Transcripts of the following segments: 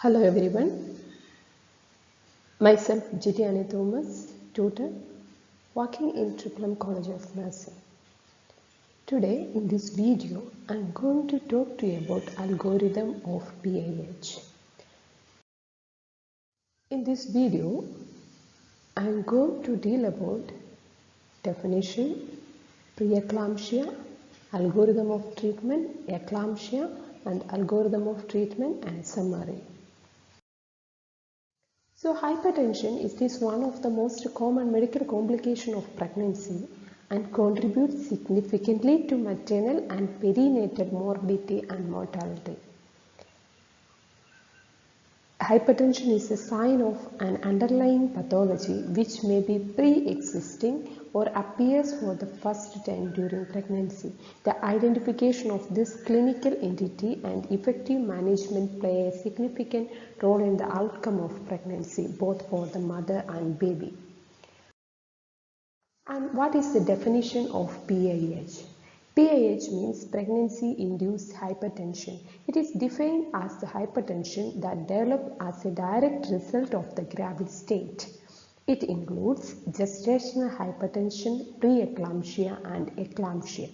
Hello everyone, myself Gideon Thomas, tutor, working in Triple College of Nursing. Today in this video, I am going to talk to you about algorithm of PAH. In this video, I am going to deal about definition, preeclampsia, algorithm of treatment, eclampsia and algorithm of treatment and summary. So hypertension is one of the most common medical complications of pregnancy and contributes significantly to maternal and perinatal morbidity and mortality. Hypertension is a sign of an underlying pathology which may be pre-existing or appears for the first time during pregnancy. The identification of this clinical entity and effective management play a significant role in the outcome of pregnancy, both for the mother and baby. And what is the definition of PAH? PAH means pregnancy-induced hypertension. It is defined as the hypertension that develops as a direct result of the gravid state. It includes gestational hypertension, preeclampsia and eclampsia.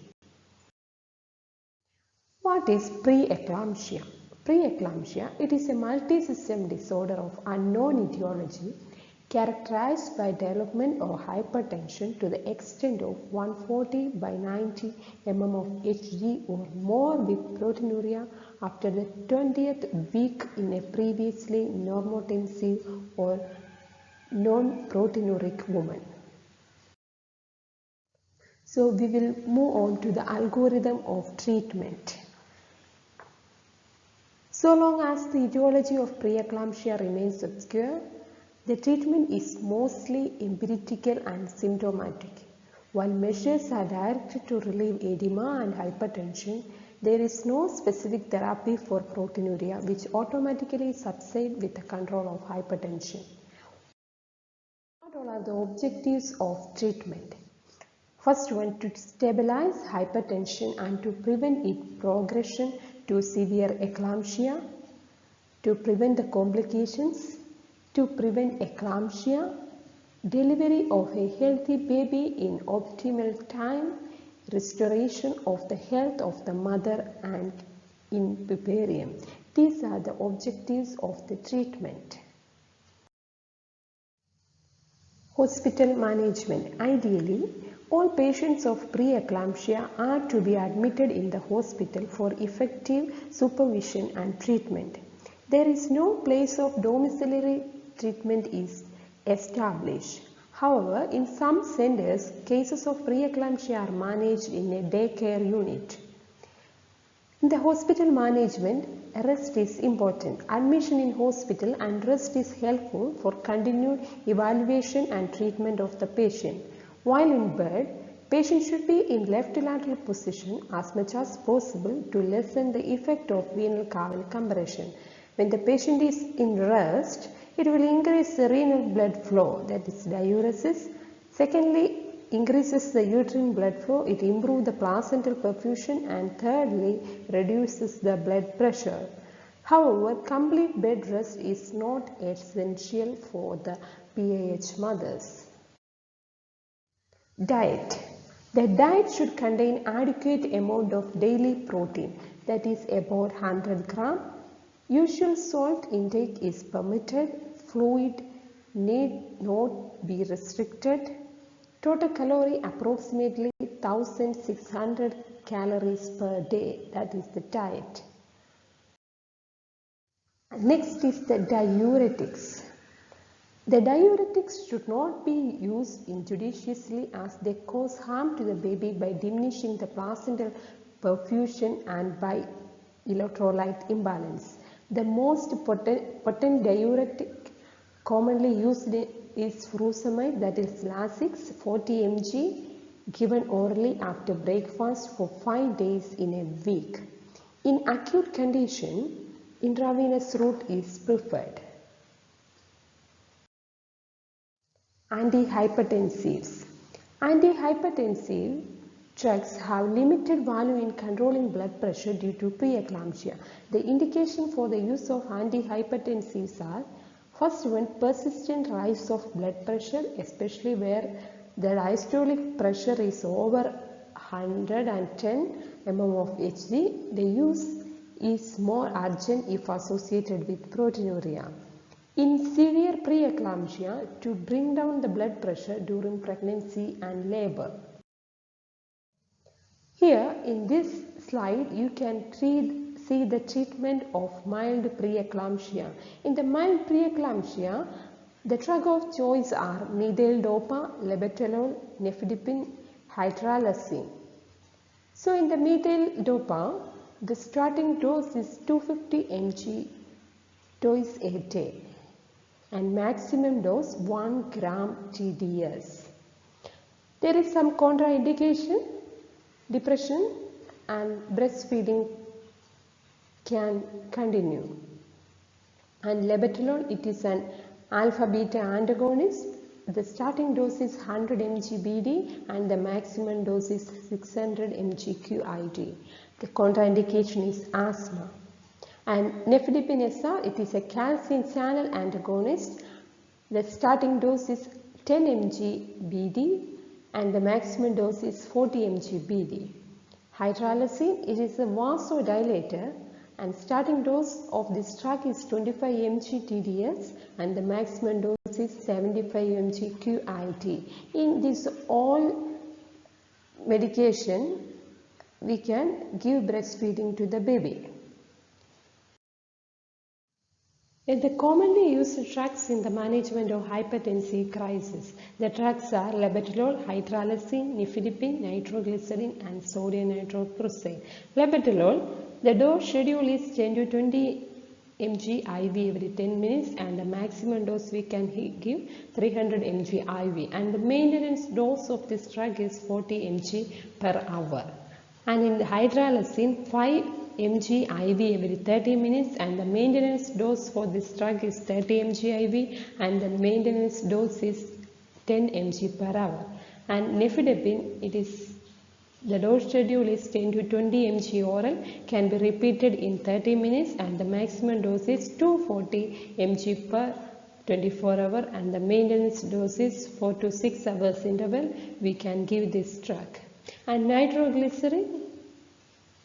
What is preeclampsia? Preeclampsia, it is a multi-system disorder of unknown etiology characterized by development of hypertension to the extent of 140 by 90 mm of Hg or more with proteinuria after the 20th week in a previously normotensive or non-proteinuric woman. So we will move on to the algorithm of treatment. So long as the etiology of preeclampsia remains obscure, the treatment is mostly empirical and symptomatic. While measures are directed to relieve edema and hypertension, there is no specific therapy for proteinuria which automatically subsides with the control of hypertension. What all are the objectives of treatment? First one, to stabilize hypertension and to prevent its progression to severe eclampsia, to prevent the complications, to prevent eclampsia, delivery of a healthy baby in optimal time, restoration of the health of the mother and in puerperium. These are the objectives of the treatment. Hospital management. Ideally, all patients of preeclampsia are to be admitted in the hospital for effective supervision and treatment. There is no place of domiciliary treatment is established. However, in some centers, cases of preeclampsia are managed in a daycare unit. In the hospital management, rest is important. Admission in hospital and rest is helpful for continued evaluation and treatment of the patient. While in bed, patient should be in left lateral position as much as possible to lessen the effect of venous cavern compression. When the patient is in rest, it will increase the renal blood flow, that is diuresis. Secondly, increases the uterine blood flow, it improves the placental perfusion, and thirdly, reduces the blood pressure. However, complete bed rest is not essential for the PAH mothers. Diet. The diet should contain adequate amount of daily protein, that is about 100 gram. Usual salt intake is permitted. Fluid need not be restricted. Total calorie approximately 1600 calories per day, that is the diet. Next is the diuretics. The diuretics should not be used injudiciously as they cause harm to the baby by diminishing the placental perfusion and by electrolyte imbalance. The most potent diuretic commonly used is furosemide, that is Lasix 40 mg, given orally after breakfast for 5 days in a week. In acute condition, intravenous route is preferred. Antihypertensives. Antihypertensive drugs have limited value in controlling blood pressure due to preeclampsia. The indication for the use of antihypertensives are: first one, persistent rise of blood pressure, especially where the diastolic pressure is over 110 mm of Hg. The use is more urgent if associated with proteinuria. In severe preeclampsia, to bring down the blood pressure during pregnancy and labor. Here in this slide you can see the treatment of mild preeclampsia. In the mild preeclampsia, the drug of choice are methyl-dopa, labetalol, nifedipine, hydralazine. So in the methyl-dopa, the starting dose is 250 mg twice a day and maximum dose 1 gram TDS. There is some contraindication. Depression and breastfeeding can continue. And labetalol, it is an alpha-beta antagonist. The starting dose is 100 mg BD and the maximum dose is 600 mg QID. The contraindication is asthma. And nifedipine SR, it is a calcium channel antagonist. The starting dose is 10 mg BD and the maximum dose is 40 mg BD. Hydralazine, it is a vasodilator and starting dose of this drug is 25 mg TDS and the maximum dose is 75 mg QID. In this all medication, we can give breastfeeding to the baby. The commonly used drugs in the management of hypertensive crisis. The drugs are labetalol, hydralazine, nifedipine, nitroglycerin and sodium nitroprusside. Labetalol, the dose schedule is 10 to 20 mg IV every 10 minutes and the maximum dose we can give 300 mg IV and the maintenance dose of this drug is 40 mg per hour. And in the hydralazine, 5 mg IV every 30 minutes and the maintenance dose for this drug is 30 mg IV and the maintenance dose is 10 mg per hour. And nifedipine, it is the dose schedule is 10 to 20 mg oral, can be repeated in 30 minutes and the maximum dose is 240 mg per 24 hour and the maintenance dose is 4 to 6 hours interval we can give this drug. And nitroglycerin,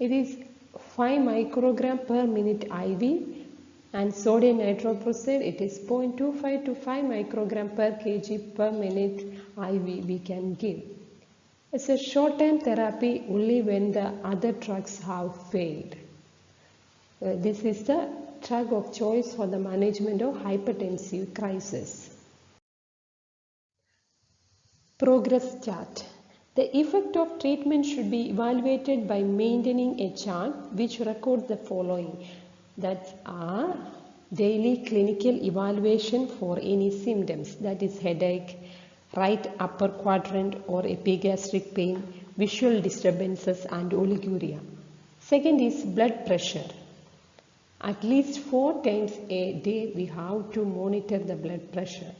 it is 5 microgram per minute IV and sodium nitroprusside, it is 0.25 to 5 microgram per kg per minute IV we can give. It's a short-term therapy only when the other drugs have failed. This is the drug of choice for the management of hypertensive crisis. Progress chart. The effect of treatment should be evaluated by maintaining a chart which records the following, that are daily clinical evaluation for any symptoms, that is headache, right upper quadrant or epigastric pain, visual disturbances and oliguria. Second is blood pressure. At least 4 times a day we have to monitor the blood pressure.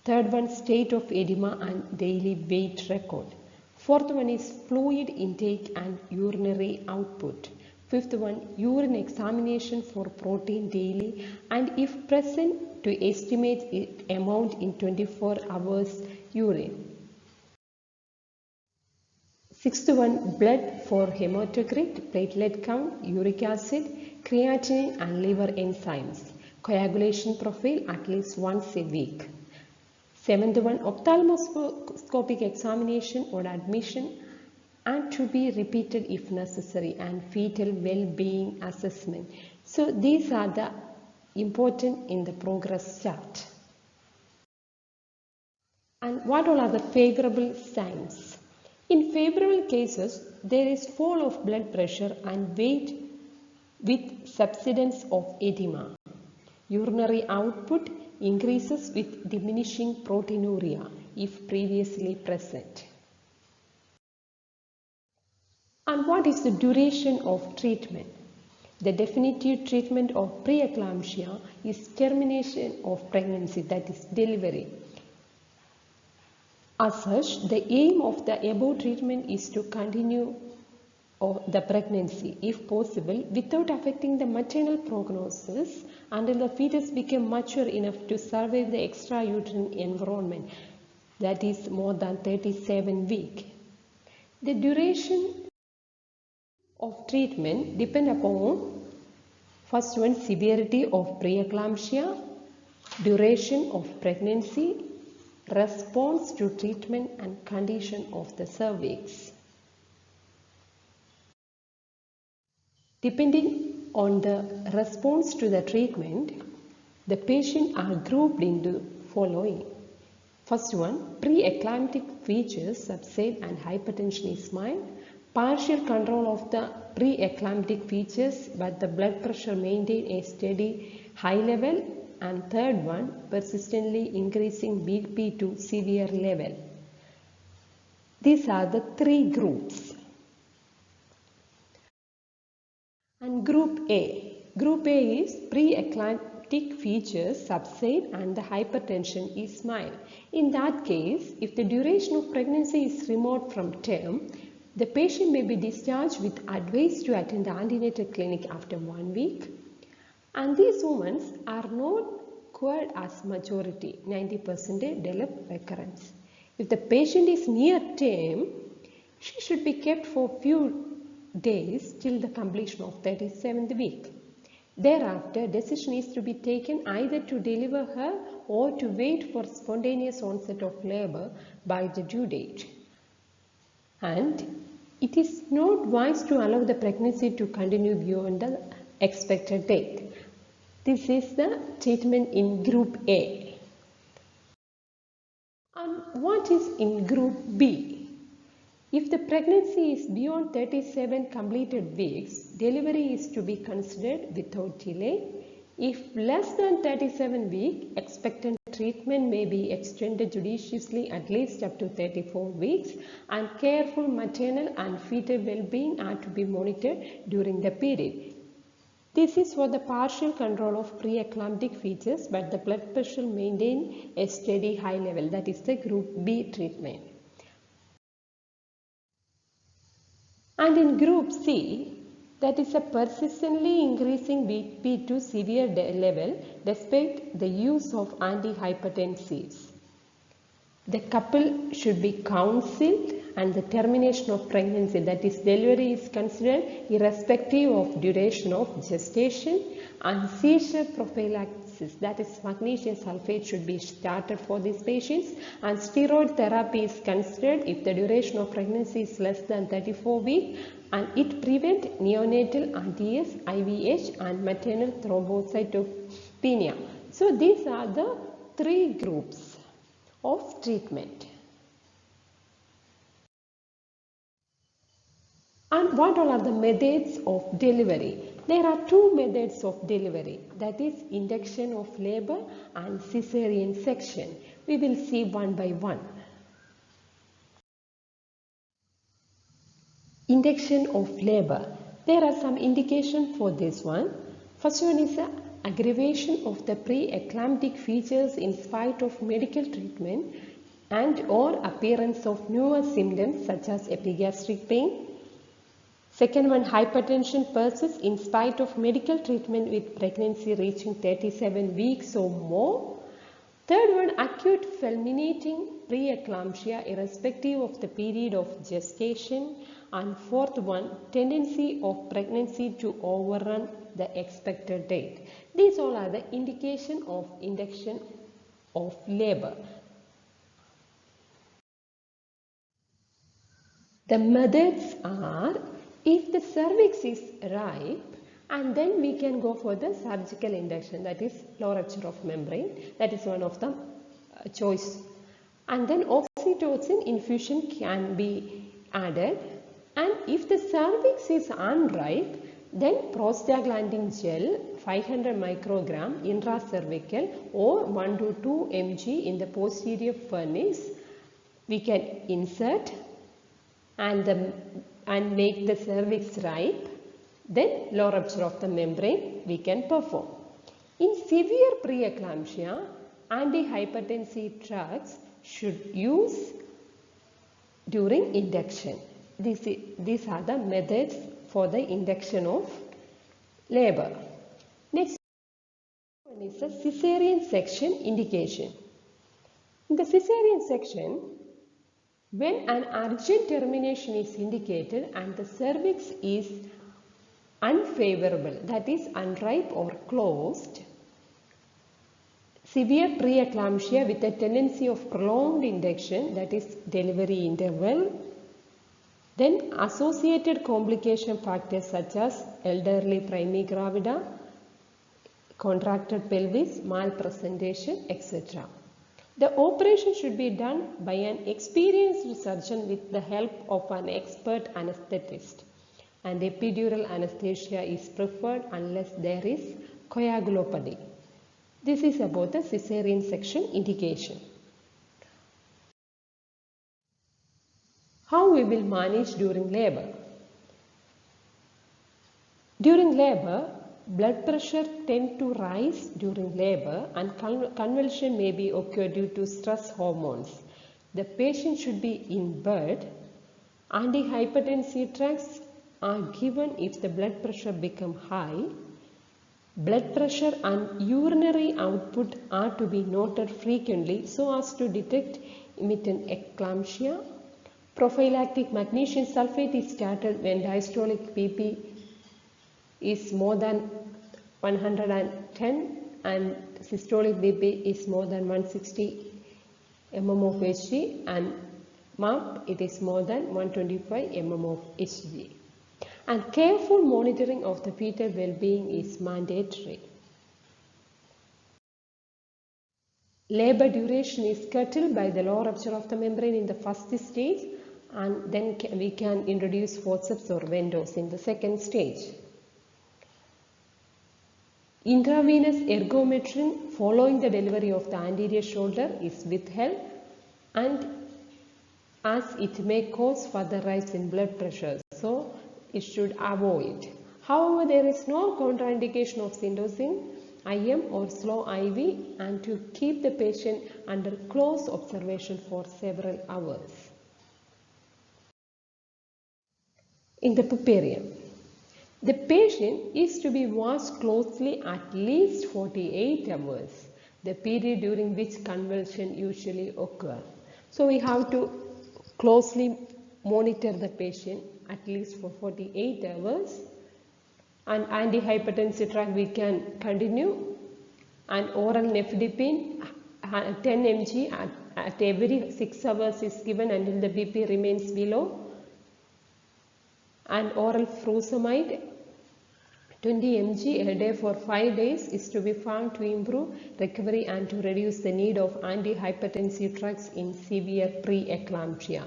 Third one, state of edema and daily weight record. Fourth one is fluid intake and urinary output. Fifth one, urine examination for protein daily and if present to estimate its amount in 24 hours urine. Sixth one, blood for hematocrit, platelet count, uric acid, creatinine and liver enzymes. Coagulation profile at least once a week. Seventh one, ophthalmoscopic examination or admission and to be repeated if necessary, and fetal well-being assessment. So these are the important in the progress chart. And what all are the favorable signs? In favorable cases, there is fall of blood pressure and weight with subsidence of edema. Urinary output increases with diminishing proteinuria if previously present. And what is the duration of treatment? The definitive treatment of preeclampsia is termination of pregnancy, that is delivery. As such, the aim of the above treatment is to continue the pregnancy, if possible, without affecting the maternal prognosis until the fetus became mature enough to survive the extrauterine environment, that is more than 37 weeks. The duration of treatment depend upon first one, severity of preeclampsia, duration of pregnancy, response to treatment and condition of the cervix. Depending on the response to the treatment, the patient are grouped into following. First one, pre-eclamptic features subside and hypertension is mild. Partial control of the pre-eclamptic features but the blood pressure maintain a steady high level. And third one, persistently increasing BP to severe level. These are the three groups. And group A. Group A is pre-eclamptic features subside and the hypertension is mild. In that case, if the duration of pregnancy is remote from term, the patient may be discharged with advice to attend the antenatal clinic after 1 week. And these women are not cured as majority, 90% develop recurrence. If the patient is near term, she should be kept for few days till the completion of 37th week. Thereafter, decision is to be taken either to deliver her or to wait for spontaneous onset of labor by the due date. And it is not wise to allow the pregnancy to continue beyond the expected date. This is the treatment in group A. And what is in group B? If the pregnancy is beyond 37 completed weeks, delivery is to be considered without delay. If less than 37 weeks, expectant treatment may be extended judiciously at least up to 34 weeks, and careful maternal and fetal well-being are to be monitored during the period. This is for the partial control of pre-eclamptic features, but the blood pressure maintain a steady high level. That is the group B treatment. And in group C, that is a persistently increasing BP to severe level despite the use of antihypertensives. The couple should be counseled and the termination of pregnancy, that is delivery, is considered irrespective of duration of gestation, and seizure prophylaxis, that is magnesium sulfate, should be started for these patients, and steroid therapy is considered if the duration of pregnancy is less than 34 weeks and it prevents neonatal anti-S, IVH and maternal thrombocytopenia. So these are the three groups of treatment. And what all are the methods of delivery? There are two methods of delivery, that is induction of labor and cesarean section. We will see one by one. Induction of labor. There are some indications for this one. First one is aggravation of the pre-eclamptic features in spite of medical treatment and or appearance of newer symptoms such as epigastric pain. Second one, hypertension persists in spite of medical treatment with pregnancy reaching 37 weeks or more. Third one, acute fulminating preeclampsia irrespective of the period of gestation. And fourth one, tendency of pregnancy to overrun the expected date. These all are the indication of induction of labor. The methods are, if the cervix is ripe, and then we can go for the surgical induction, that is low rupture of membrane, that is one of the choice. And then oxytocin infusion can be added. And if the cervix is unripe, then prostaglandin gel 500 microgram intracervical or 1 to 2 mg in the posterior furnace we can insert and make the cervix ripe. Then low rupture of the membrane we can perform. In severe preeclampsia, antihypertensive drugs should use during induction. These are the methods for the induction of labor. Next one is the cesarean section indication. In the cesarean section, when an urgent termination is indicated and the cervix is unfavorable, that is unripe or closed, severe preeclampsia with a tendency of prolonged induction, that is delivery interval, then associated complication factors such as elderly primigravida, contracted pelvis, malpresentation, etc. The operation should be done by an experienced surgeon with the help of an expert anesthetist, and epidural anesthesia is preferred unless there is coagulopathy. This is about the cesarean section indication. How we will manage during labor? During labor, blood pressure tends to rise during labor and convulsion may be occur due to stress hormones. The patient should be in bed. Antihypertensive drugs are given if the blood pressure becomes high. Blood pressure and urinary output are to be noted frequently so as to detect intermittent eclampsia. Prophylactic magnesium sulfate is started when diastolic BP is more than 110 and systolic BP is more than 160 mm of Hg, and MAP it is more than 125 mm of Hg. And careful monitoring of the fetal well-being is mandatory. Labor duration is curtailed by the low rupture of the membrane in the first stage, and then we can introduce forceps or vendos in the second stage. Intravenous ergometrin following the delivery of the anterior shoulder is withheld, and as it may cause further rise in blood pressure, so it should avoid. However, there is no contraindication of syndosing, IM or slow IV, and to keep the patient under close observation for several hours. In the puparium, the patient is to be watched closely at least 48 hours, the period during which convulsion usually occur. So we have to closely monitor the patient at least for 48 hours, and antihypertensive drug we can continue, and oral nifedipine 10 mg at every 6 hours is given until the BP remains below, and oral furosemide 20 mg a day for 5 days is to be found to improve recovery and to reduce the need of antihypertensive drugs in severe preeclampsia.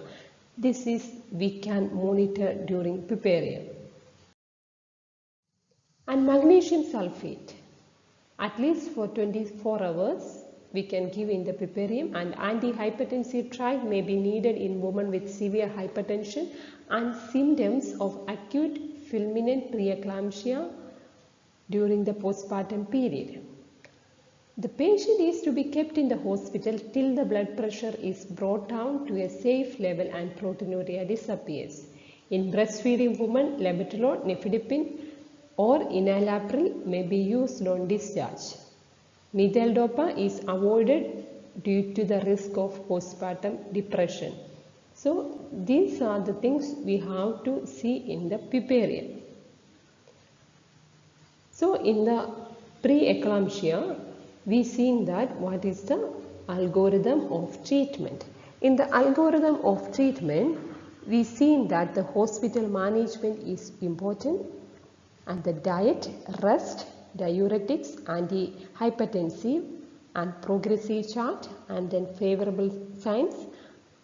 This is we can monitor during puparium. And magnesium sulfate at least for 24 hours we can give in the puparium, and antihypertensive drug may be needed in women with severe hypertension and symptoms of acute fulminant preeclampsia during the postpartum period. The patient is to be kept in the hospital till the blood pressure is brought down to a safe level and proteinuria disappears. In breastfeeding women, labetalol, nifedipine or enalapril may be used on discharge. Methyl-dopa is avoided due to the risk of postpartum depression. So these are the things we have to see in the puparium. So in the preeclampsia, we seen that what is the algorithm of treatment. In the algorithm of treatment, we seen that the hospital management is important, and the diet, rest, diuretics, antihypertensive, and progressive chart, and then favorable signs,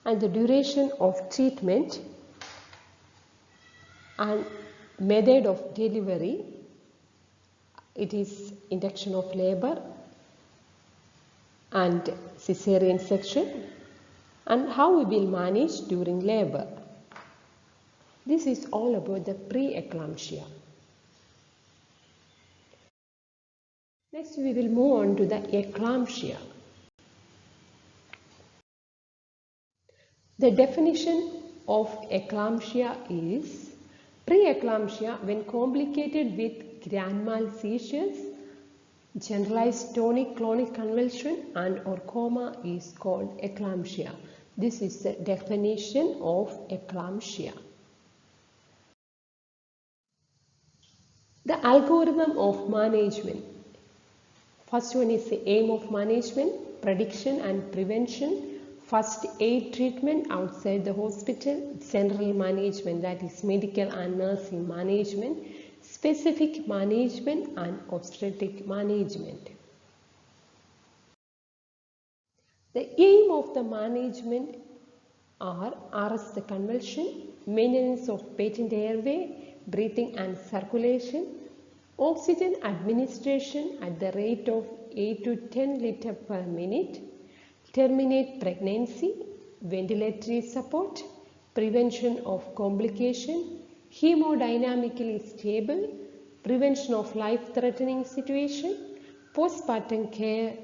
and the duration of treatment and method of delivery. It is induction of labor and cesarean section, and how we will manage during labor. This is all about the preeclampsia. Next we will move on to the eclampsia. The definition of eclampsia is pre-eclampsia when complicated with grand mal seizures, generalized tonic-clonic convulsion and or coma is called eclampsia. This is the definition of eclampsia. The algorithm of management. First one is the aim of management, prediction and prevention, first aid treatment outside the hospital, general management, that is medical and nursing management, specific management and obstetric management. The aim of the management are arrest the convulsion, maintenance of patent airway, breathing and circulation, oxygen administration at the rate of 8 to 10 liters per minute, terminate pregnancy, ventilatory support, prevention of complication, hemodynamically stable, prevention of life-threatening situation, postpartum care,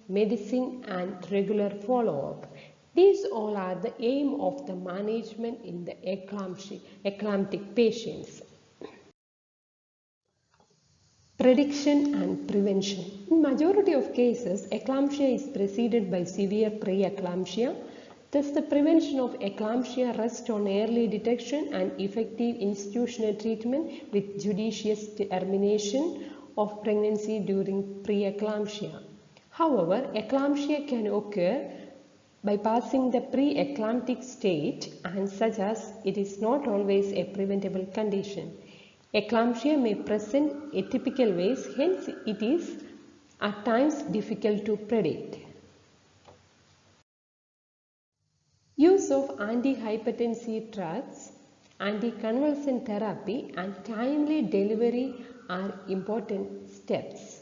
medicine and regular follow-up. These all are the aim of the management in the eclamptic patients. Prediction and prevention. In majority of cases, eclampsia is preceded by severe pre-eclampsia. Thus, the prevention of eclampsia rests on early detection and effective institutional treatment with judicious termination of pregnancy during pre-eclampsia. However, eclampsia can occur by passing the pre-eclamptic state, and such as it is not always a preventable condition. Eclampsia may present atypical ways, hence it is at times difficult to predict. Use of antihypertensive drugs, anticonvulsant therapy and timely delivery are important steps.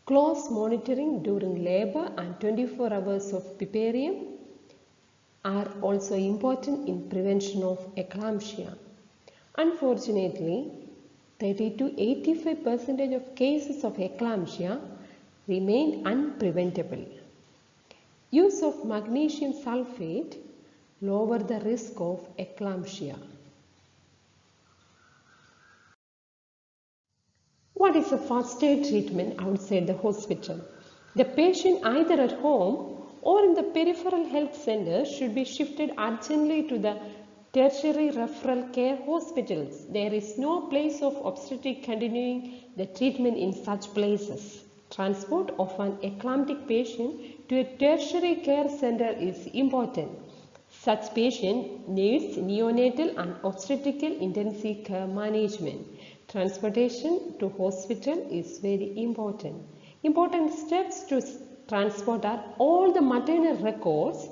Close monitoring during labor and 24 hours of puerperium are also important in prevention of eclampsia. Unfortunately, 30 to 85% of cases of eclampsia remain unpreventable. Use of magnesium sulfate lower the risk of eclampsia. What is a first aid treatment outside the hospital? The patient either at home or in the peripheral health center should be shifted urgently to the tertiary referral care hospitals. There is no place of obstetric continuing the treatment in such places. Transport of an eclamptic patient to a tertiary care center is important. Such patient needs neonatal and obstetrical intensive care management. Transportation to hospital is very important. Important steps to transport are all the maternal records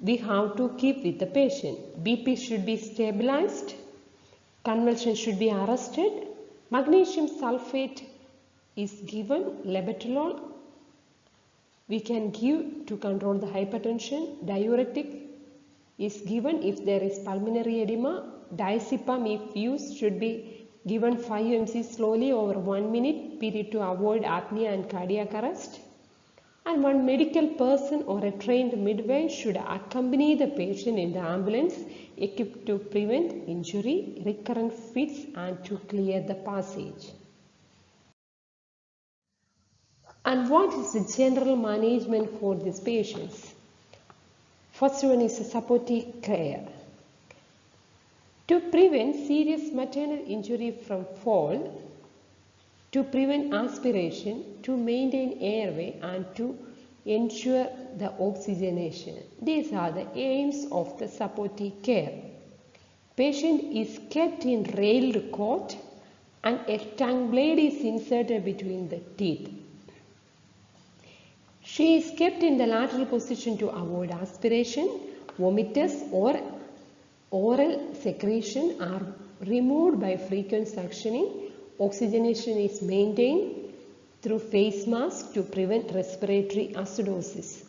we have to keep with the patient. BP should be stabilized, convulsion should be arrested, magnesium sulfate is given, labetalol we can give to control the hypertension, diuretic is given if there is pulmonary edema, diazepam if used should be given 5 mg slowly over 1 minute period to avoid apnea and cardiac arrest. And one medical person or a trained midwife should accompany the patient in the ambulance equipped to prevent injury, recurrent fits and to clear the passage. And what is the general management for these patients? First one is supportive care. To prevent serious maternal injury from fall, to prevent aspiration, to maintain airway and to ensure the oxygenation. These are the aims of the supportive care. Patient is kept in railed cot and a tongue blade is inserted between the teeth. She is kept in the lateral position to avoid aspiration. Vomitus or oral secretion are removed by frequent suctioning. Oxygenation is maintained through face mask to prevent respiratory acidosis.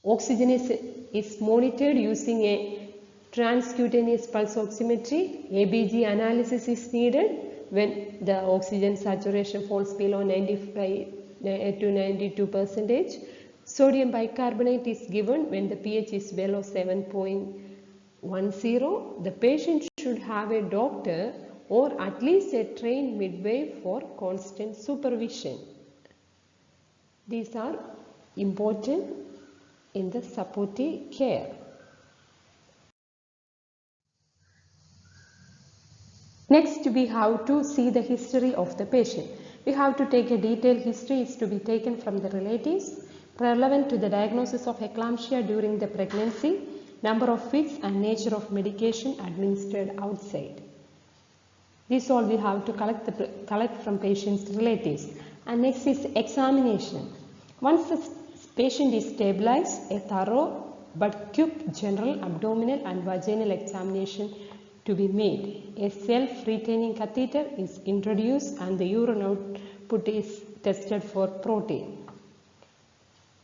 Oxygenation is monitored using a transcutaneous pulse oximetry. ABG analysis is needed when the oxygen saturation falls below 95 to 92%. Sodium bicarbonate is given when the pH is below 7.10. The patient should have a doctor or at least a trained midwife for constant supervision. These are important in the supportive care. Next, we have to see the history of the patient. We have to take a detailed history. Is to be taken from the relatives relevant to the diagnosis of eclampsia during the pregnancy, number of fits and nature of medication administered outside. This all we have to collect from patient's relatives. And next is examination. Once the patient is stabilized, a thorough but quick general abdominal and vaginal examination to be made. A self-retaining catheter is introduced and the urine output is tested for protein.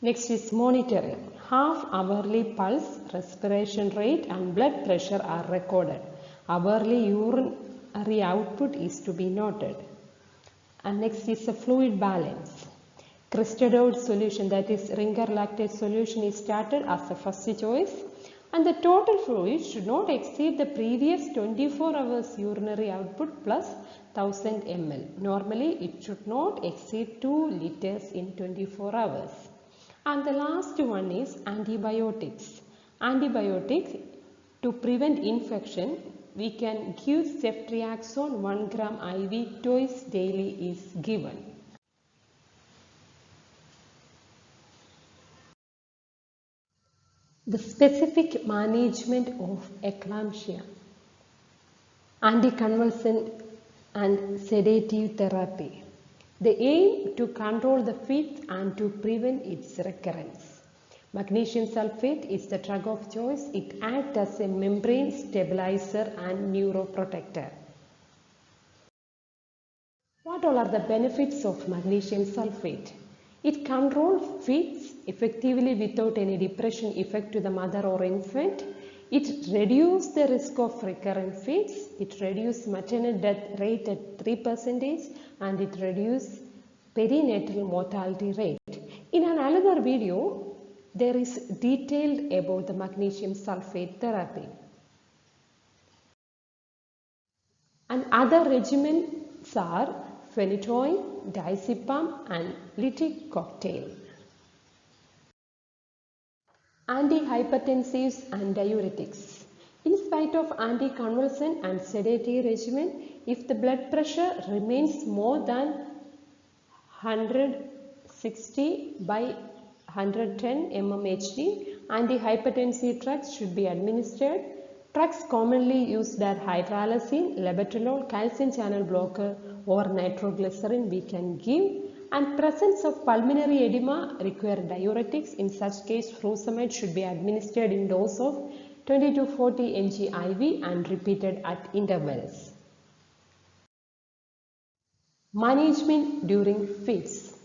Next is monitoring. Half-hourly pulse, respiration rate and blood pressure are recorded. Hourly urinary output is to be noted. And next is the fluid balance. Cristadoid solution, that is Ringer lactate solution, is started as the first choice. And the total fluid should not exceed the previous 24 hours urinary output plus 1000 ml. Normally, it should not exceed 2 liters in 24 hours. And the last one is antibiotics. Antibiotics, to prevent infection, we can give ceftriaxone 1 gram IV twice daily is given. The specific management of eclampsia, anticonvulsant and sedative therapy. The aim to control the fit and to prevent its recurrence. Magnesium sulfate is the drug of choice. It acts as a membrane stabilizer and neuroprotector. What all are the benefits of magnesium sulfate? It controls fits effectively without any depression effect to the mother or infant. It reduces the risk of recurrent fits. It reduces maternal death rate at 3% and it reduces perinatal mortality rate. In another video, there is detailed about the magnesium sulfate therapy. And other regimens are phenytoin, diazepam and lytic cocktail. Antihypertensives and diuretics. In spite of anticonvulsant and sedative regimen, if the blood pressure remains more than 160 by 110 mmHg, antihypertensive drugs should be administered. Drugs commonly used are hydralazine, labetalol, calcium channel blocker or nitroglycerin we can give. And presence of pulmonary edema require diuretics. In such case, furosemide should be administered in dose of 20 to 40 mg IV and repeated at intervals. Management during fits.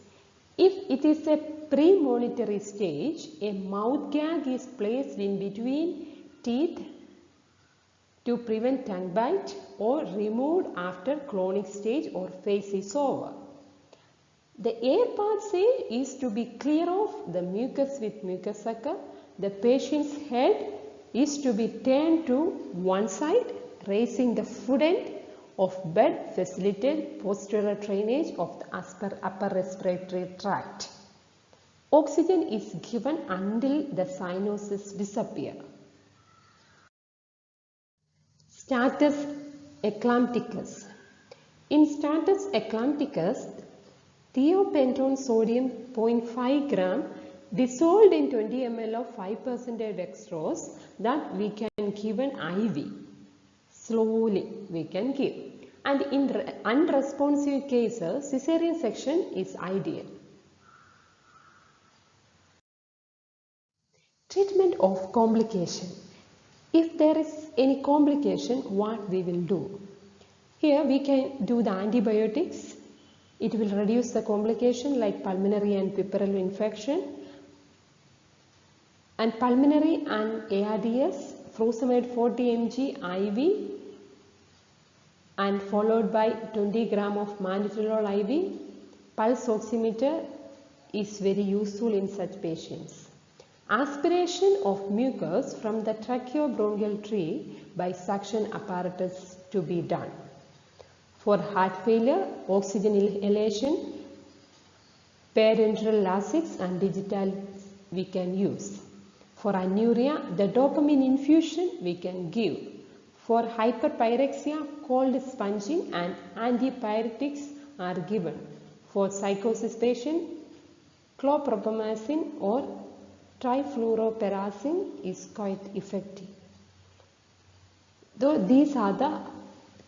If it is a premonitory stage, a mouth gag is placed in between teeth to prevent tongue bite or removed after clonic stage or phase is over. The air passage is to be clear of the mucus with mucus sucker. The patient's head is to be turned to one side, raising the foot end of bed facilitate posterior drainage of the upper respiratory tract. Oxygen is given until the cyanosis disappear. Status eclampticus. In status eclampticus, thiopentone sodium 0.5 gram dissolved in 20 ml of 5% dextrose that we can give an IV. Slowly we can give. And in unresponsive cases, cesarean section is ideal. Treatment of complication. If there is any complication, what we will do? Here we can do the antibiotics. It will reduce the complication like pulmonary and puerperal infection. And pulmonary and ARDS, furosemide 40 mg IV and followed by 20 gram of mannitolol IV, pulse oximeter is very useful in such patients. Aspiration of mucus from the tracheobronchial tree by suction apparatus to be done. For heart failure, oxygen inhalation, parenteral Lasix and digital we can use. For anuria, the dopamine infusion we can give. For hyperpyrexia, cold sponging and antipyretics are given. For psychosis patient, chlorpromazine or trifluoroperazine is quite effective. Though these are the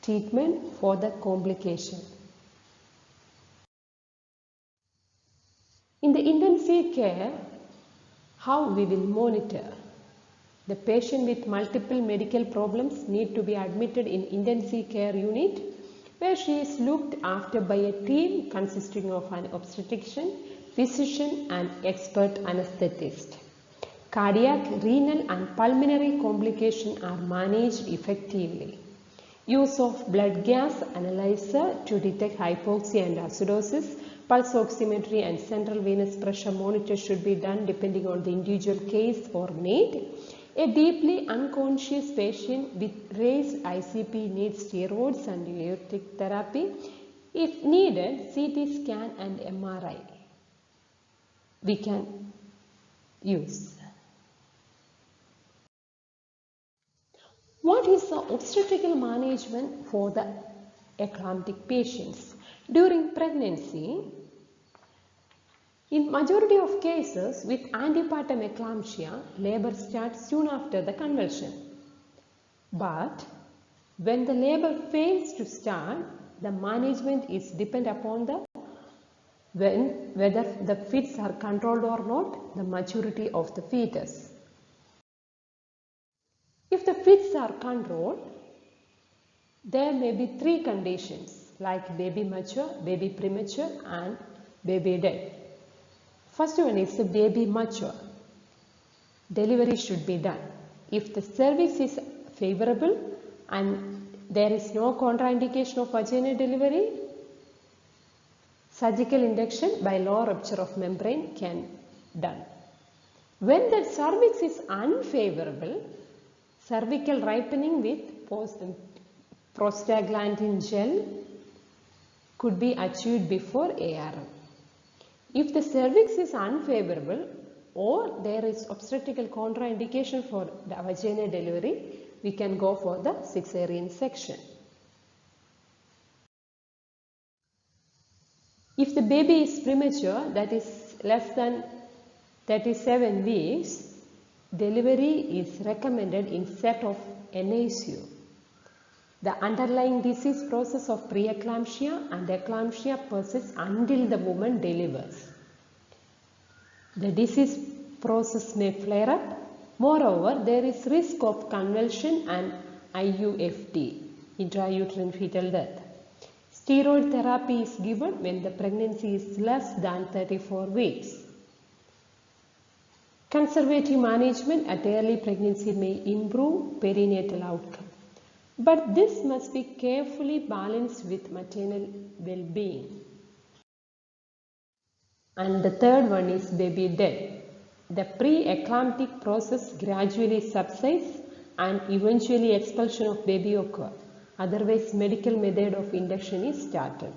treatment for the complication. In the intensive care, how we will monitor? The patient with multiple medical problems need to be admitted in intensive care unit where she is looked after by a team consisting of an obstetrician, physician and expert anesthetist. Cardiac, renal and pulmonary complications are managed effectively. Use of blood gas analyzer to detect hypoxia and acidosis, pulse oximetry and central venous pressure monitor should be done depending on the individual case or need. A deeply unconscious patient with raised ICP needs steroids and aortic therapy. If needed, CT scan and MRI we can use. What is the obstetrical management for the eclamptic patients? During pregnancy, in majority of cases with antepartum eclampsia, labor starts soon after the convulsion. But when the labor fails to start, the management is dependent upon the whether the fits are controlled or not, the maturity of the fetus. If the fits are controlled, there may be three conditions like baby mature, baby premature and baby dead. First one is the baby mature. Delivery should be done. If the cervix is favorable and there is no contraindication of vaginal delivery, surgical induction by lower rupture of membrane can be done. When the cervix is unfavorable, cervical ripening with prostaglandin gel could be achieved before ARM. If the cervix is unfavorable or there is obstetrical contraindication for the vaginal delivery, we can go for the cesarean section. If the baby is premature, that is less than 37 weeks, delivery is recommended in set of NICU. The underlying disease process of preeclampsia and eclampsia persists until the woman delivers. The disease process may flare up. Moreover, there is risk of convulsion and IUFD, intrauterine fetal death. Steroid therapy is given when the pregnancy is less than 34 weeks. Conservative management at early pregnancy may improve perinatal outcome. But this must be carefully balanced with maternal well-being. And the third one is baby death. The pre-eclamptic process gradually subsides and eventually expulsion of baby occurs. Otherwise, medical method of induction is started.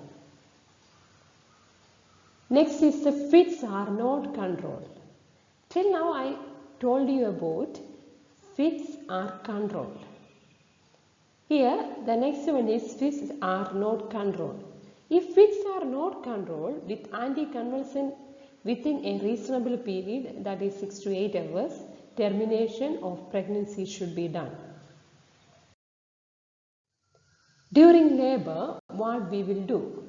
Next is the fits are not controlled. Till now I told you about fits are controlled. Here the next one is fits are not controlled. If fits are not controlled with anticonvulsant within a reasonable period, that is 6 to 8 hours, termination of pregnancy should be done. During labor, what we will do?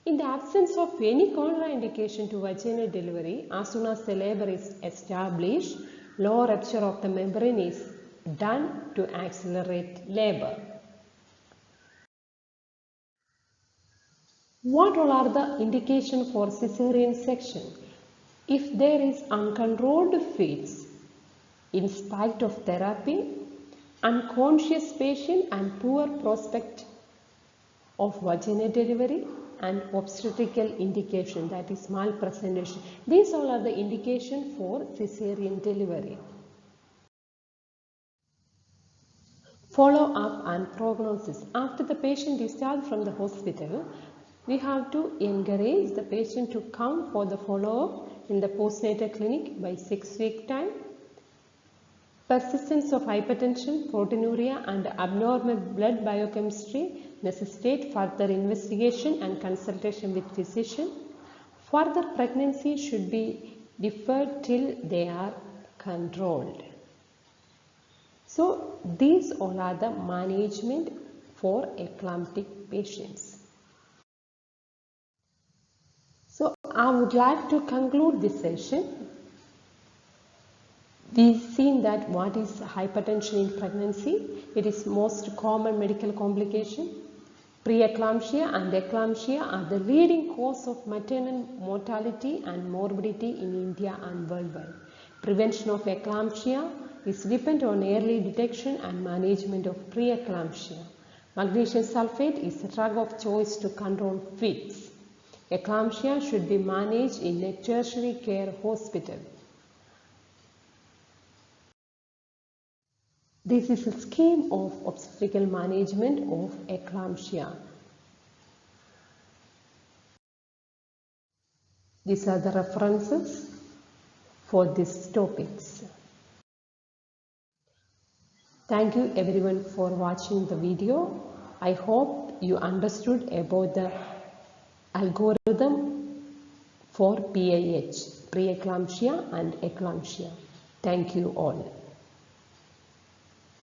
In the absence of any contraindication to vaginal delivery, as soon as the labor is established, lower rupture of the membrane is done to accelerate labor. What all are the indications for cesarean section? If there is uncontrolled fits, in spite of therapy, unconscious patient and poor prospect of vaginal delivery, and obstetrical indication, that is malpresentation. These all are the indication for cesarean delivery. Follow-up and prognosis. After the patient discharged from the hospital, we have to encourage the patient to come for the follow-up in the postnatal clinic by 6-week time. Persistence of hypertension, proteinuria and abnormal blood biochemistry necessitate further investigation and consultation with physician. Further pregnancy should be deferred till they are controlled. So these all are the management for eclamptic patients. So I would like to conclude this session. We've seen that what is hypertension in pregnancy. It is most common medical complication. Preeclampsia and eclampsia are the leading cause of maternal mortality and morbidity in India and worldwide. Prevention of eclampsia is dependent on early detection and management of preeclampsia. Magnesium sulfate is a drug of choice to control fits. Eclampsia should be managed in a tertiary care hospital. This is a scheme of obstetrical management of eclampsia. These are the references for these topics. Thank you everyone for watching the video. I hope you understood about the algorithm for PIH, preeclampsia and eclampsia. Thank you all.